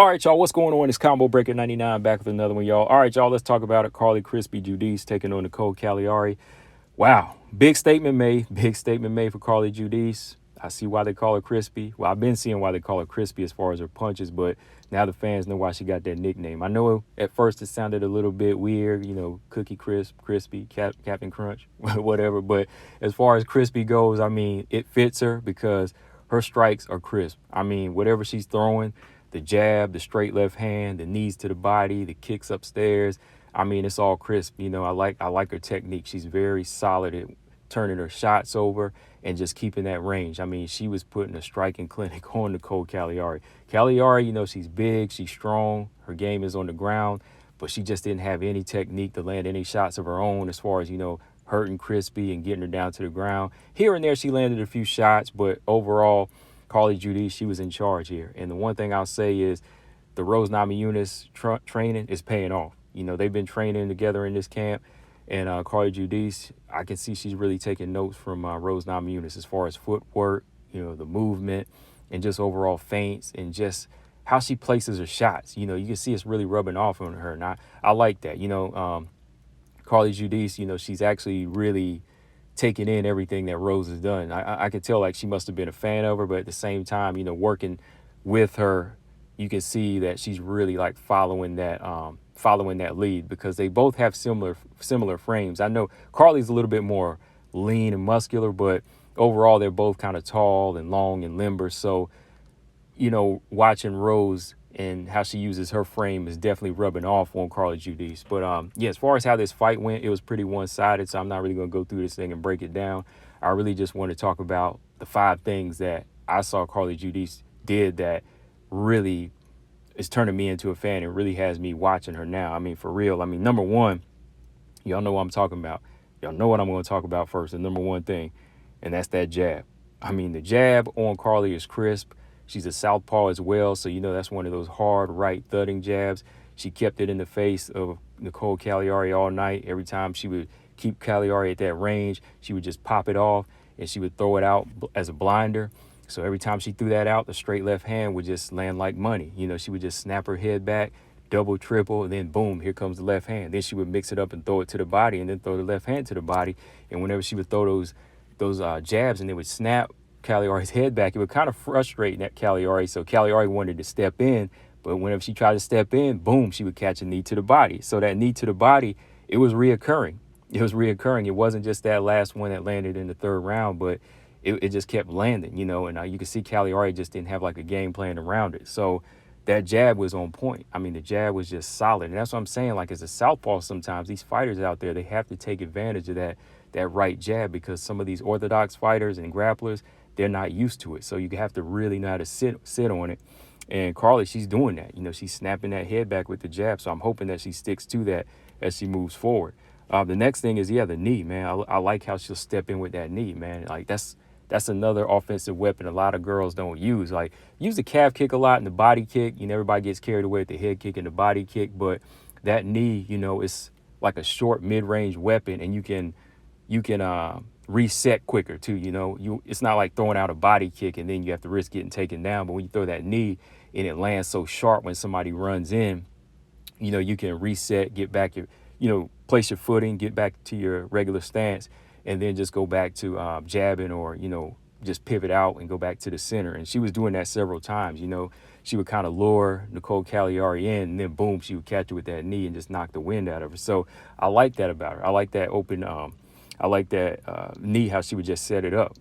All right, y'all, what's going on? It's Combo Breaker 99 back with another one, y'all. All right, y'all, let's talk about it. Carli Crispy Judice taking on Nicolle Caliari. Wow, big statement made. Big statement made for Carli Judice. I see why they call her Crispy. Well, I've been seeing why they call her Crispy as far as her punches, but now the fans know why she got that nickname. I know at first it sounded a little bit weird, Cookie Crisp, Crispy, Captain Crunch, whatever. But as far as Crispy goes, I mean, it fits her because her strikes are crisp. I mean, whatever she's throwing, the jab, the straight left hand, the knees to the body, the kicks upstairs, I mean, it's all crisp. I like her technique. She's very solid at turning her shots over and just keeping that range. I mean, she was putting a striking clinic on Nicolle Caliari. Caliari, she's big, she's strong, her game is on the ground, but she just didn't have any technique to land any shots of her own as far as, hurting Crispy and getting her down to the ground. Here and there, she landed a few shots, but overall, Carli Judice, she was in charge here. And the one thing I'll say is the Rose Namajunas training is paying off. They've been training together in this camp, and Carli Judice, I can see she's really taking notes from Rose Namajunas as far as footwork, the movement, and just overall feints, and just how she places her shots. You can see it's really rubbing off on her, and I like that. Carli Judice, she's actually really taking in everything that Rose has done. I could tell like she must have been a fan of her, but at the same time, working with her, you can see that she's really like following that lead, because they both have similar frames. I know Carli's a little bit more lean and muscular, but overall they're both kind of tall and long and limber. So, watching Rose and how she uses her frame is definitely rubbing off on Carli Judice. But yeah, as far as how this fight went, it was pretty one-sided, so I'm not really going to go through this thing and break it down. I really just want to talk about the 5 things that I saw Carli Judice did that really is turning me into a fan and really has me watching her now. I mean, for real. I mean, number one, y'all know what I'm talking about. Y'all know what I'm going to talk about first, the number one thing, and that's that jab. I mean, the jab on Carli is crisp. She's a southpaw as well, so that's one of those hard right thudding jabs. She kept it in the face of Nicolle Caliari all night. Every time she would keep Caliari at that range, she would just pop it off, and she would throw it out as a blinder. So every time she threw that out, the straight left hand would just land like money. She would just snap her head back, double, triple, and then boom, here comes the left hand. Then she would mix it up and throw it to the body, and then throw the left hand to the body. And whenever she would throw those jabs and they would snap Caliari's head back, it would kind of frustrate that Caliari. So Caliari wanted to step in, but whenever she tried to step in, boom, she would catch a knee to the body. So that knee to the body, it was reoccurring. It wasn't just that last one that landed in the 3rd round, but it just kept landing, and you could see Caliari just didn't have like a game plan around it. So that jab was on point. I mean, the jab was just solid. And that's what I'm saying. Like, as a southpaw, sometimes these fighters out there, they have to take advantage of that right jab, because some of these orthodox fighters and grapplers, they're not used to it. So you have to really know how to sit on it. And Carli, she's doing that. She's snapping that head back with the jab. So I'm hoping that she sticks to that as she moves forward. The next thing is, the knee, man. I like how she'll step in with that knee, man. Like, that's another offensive weapon a lot of girls don't use. Like, use the calf kick a lot and the body kick. Everybody gets carried away with the head kick and the body kick, but that knee, it's like a short mid-range weapon, and you can reset quicker too. It's not like throwing out a body kick and then you have to risk getting taken down. But when you throw that knee and it lands so sharp when somebody runs in, you can reset, get back place your footing, get back to your regular stance, and then just go back to jabbing, or, just pivot out and go back to the center. And she was doing that several times. She would kind of lure Nicolle Caliari in, and then boom, she would catch her with that knee and just knock the wind out of her. So I like that about her. I like that open, I like that knee, how she would just set it up.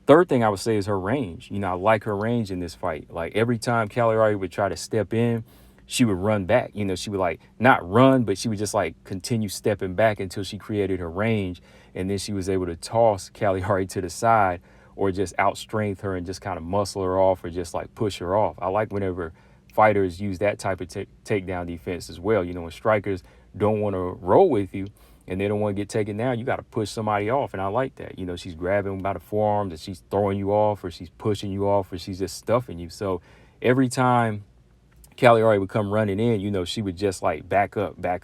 Third thing I would say is her range. I like her range in this fight. Like, every time Caliari would try to step in, she would run back. She would like not run, but she would just like continue stepping back until she created her range. And then she was able to toss Caliari to the side, or just outstrength her and just kind of muscle her off, or just like push her off. I like whenever fighters use that type of takedown defense as well. When strikers don't want to roll with you and they don't want to get taken down, you got to push somebody off. And I like that. She's grabbing by the forearms and she's throwing you off, or she's pushing you off, or she's just stuffing you. So every time Caliari would come running in, she would just like back up at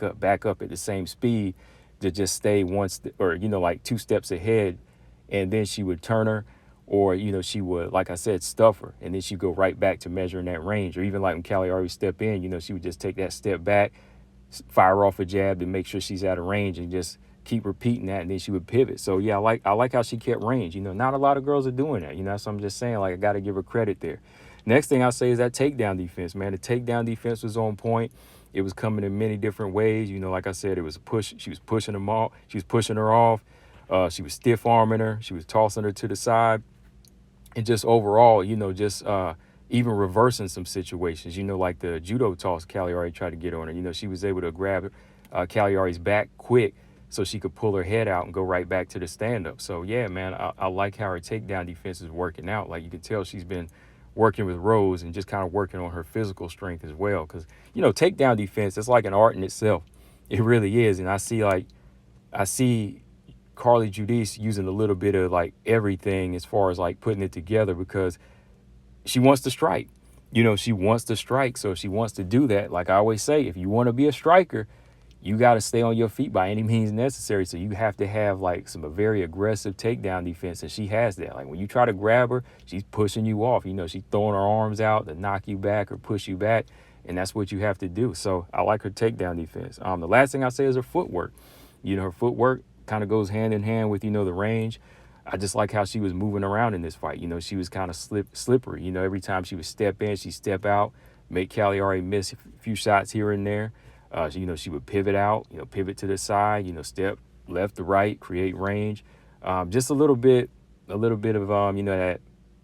the same speed to just stay like 2 steps ahead. And then she would turn her, or, she would, like I said, stuff her, and then she'd go right back to measuring that range. Or even like when Caliari would step in, she would just take that step back, fire off a jab to make sure she's out of range, and just keep repeating that, and then she would pivot. So yeah, I like how she kept range. Not a lot of girls are doing that. So I'm just saying, like, I got to give her credit there. Next thing I'll say is that takedown defense, man. The takedown defense was on point. It was coming in many different ways. Like I said, it was a push. She was pushing them off. She was pushing her off. She was stiff arming her. She was tossing her to the side. And just overall, even reversing some situations, like the judo toss Caliari tried to get on her. She was able to grab Caliari's back quick so she could pull her head out and go right back to the stand-up. So, yeah, man, I like how her takedown defense is working out. Like, you can tell she's been working with Rose and just kind of working on her physical strength as well. Because, takedown defense, it's like an art in itself. It really is. And I see Carli Judice using a little bit of like everything as far as like putting it together, because she wants to strike. She wants to strike. So if she wants to do that, like I always say, if you want to be a striker, you got to stay on your feet by any means necessary. So you have to have like some very aggressive takedown defense, and she has that. Like when you try to grab her, she's pushing you off. She's throwing her arms out to knock you back or push you back, and that's what you have to do. So I like her takedown defense. The last thing I say is her footwork. Her footwork kind of goes hand in hand with, the range. I just like how she was moving around in this fight. She was kind of slippery. Every time she would step in, she'd step out, make Caliari miss a few shots here and there. She would pivot out, pivot to the side, step left to right, create range. Just a little bit of, that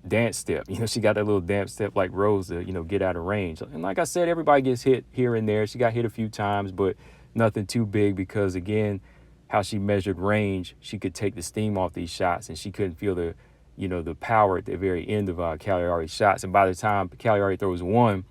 dance step. She got that little dance step like Rose to, get out of range. And like I said, everybody gets hit here and there. She got hit a few times, but nothing too big, because, again, how she measured range, she could take the steam off these shots, and she couldn't feel the, the power at the very end of Caliari's shots. And by the time Caliari throws one,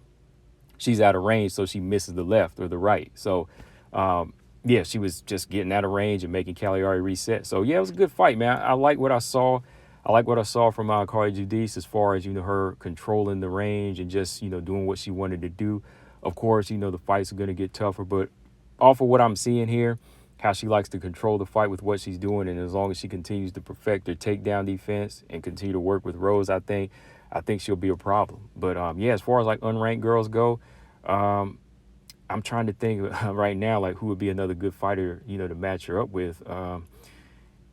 she's out of range, so she misses the left or the right. So, yeah, she was just getting out of range and making Caliari reset. So, yeah, it was a good fight, man. I like what I saw. I like what I saw from Carli Judice as far as, her controlling the range and just, doing what she wanted to do. Of course, the fights are going to get tougher, but off of what I'm seeing here, how she likes to control the fight with what she's doing, and as long as she continues to perfect her takedown defense and continue to work with Rose, I think she'll be a problem. But yeah, as far as like unranked girls go, I'm trying to think right now like who would be another good fighter, to match her up with.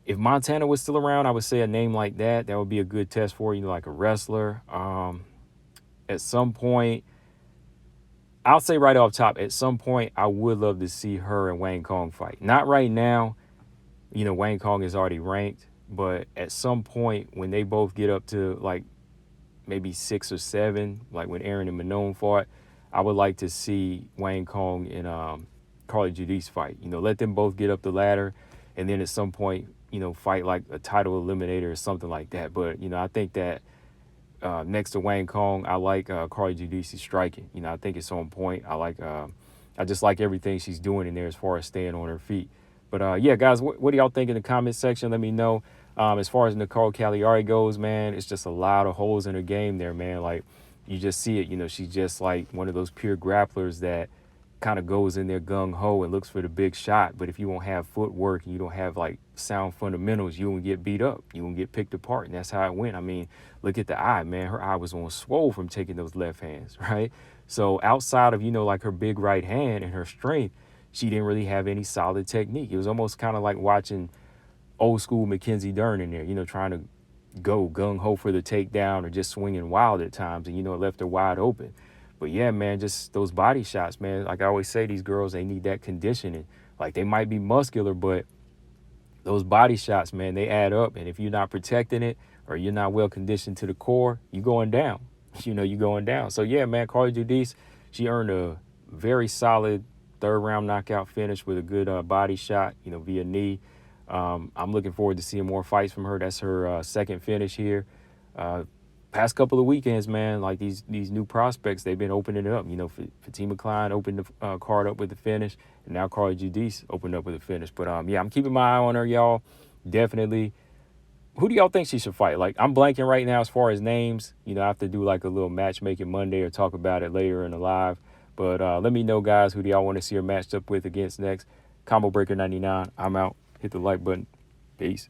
If Montana was still around, I would say a name like that would be a good test for, like a wrestler. At some point, I'll say right off top, at some point, I would love to see her and Wang Kong fight. Not right now. Wang Kong is already ranked. But at some point, when they both get up to, like, maybe 6 or 7, like when Aaron and Manon fought, I would like to see Wang Kong and Carli Judice fight. Let them both get up the ladder. And then at some point, fight like a title eliminator or something like that. But, I think that next to Wang Kong, I like Carli Judice's striking. I think it's on point. I just like everything she's doing in there as far as staying on her feet. But yeah, guys, what do y'all think in the comment section? Let me know. As far as Nicolle Caliari goes, man, it's just a lot of holes in her game there, man. Like, you just see it. She's just like one of those pure grapplers that kind of goes in there gung-ho and looks for the big shot. But if you don't have footwork and you don't have like sound fundamentals, you won't get beat up. You won't get picked apart. And that's how it went. I mean, look at the eye, man. Her eye was on swole from taking those left hands, right? So outside of, like her big right hand and her strength, she didn't really have any solid technique. It was almost kind of like watching old school Mackenzie Dern in there, trying to go gung-ho for the takedown or just swinging wild at times. And, it left her wide open. But yeah, man, just those body shots, man. Like I always say, these girls, they need that conditioning. Like, they might be muscular, but those body shots, man, they add up. And if you're not protecting it or you're not well conditioned to the core, you're going down. You're going down. So yeah, man, Carli Judice, she earned a very solid 3rd round knockout finish with a good body shot, via knee. I'm looking forward to seeing more fights from her. That's her 2nd finish here. Past couple of weekends, man, like these new prospects, they've been opening it up. Fatima Klein opened the card up with the finish, and now Carli Judice opened up with a finish. But yeah, I'm keeping my eye on her, y'all. Definitely. Who do y'all think she should fight? Like, I'm blanking right now as far as names. I have to do like a little matchmaking Monday or talk about it later in the live. But let me know, guys, who do y'all want to see her matched up with against next. Combo Breaker 99. I'm out. Hit the like button. Peace.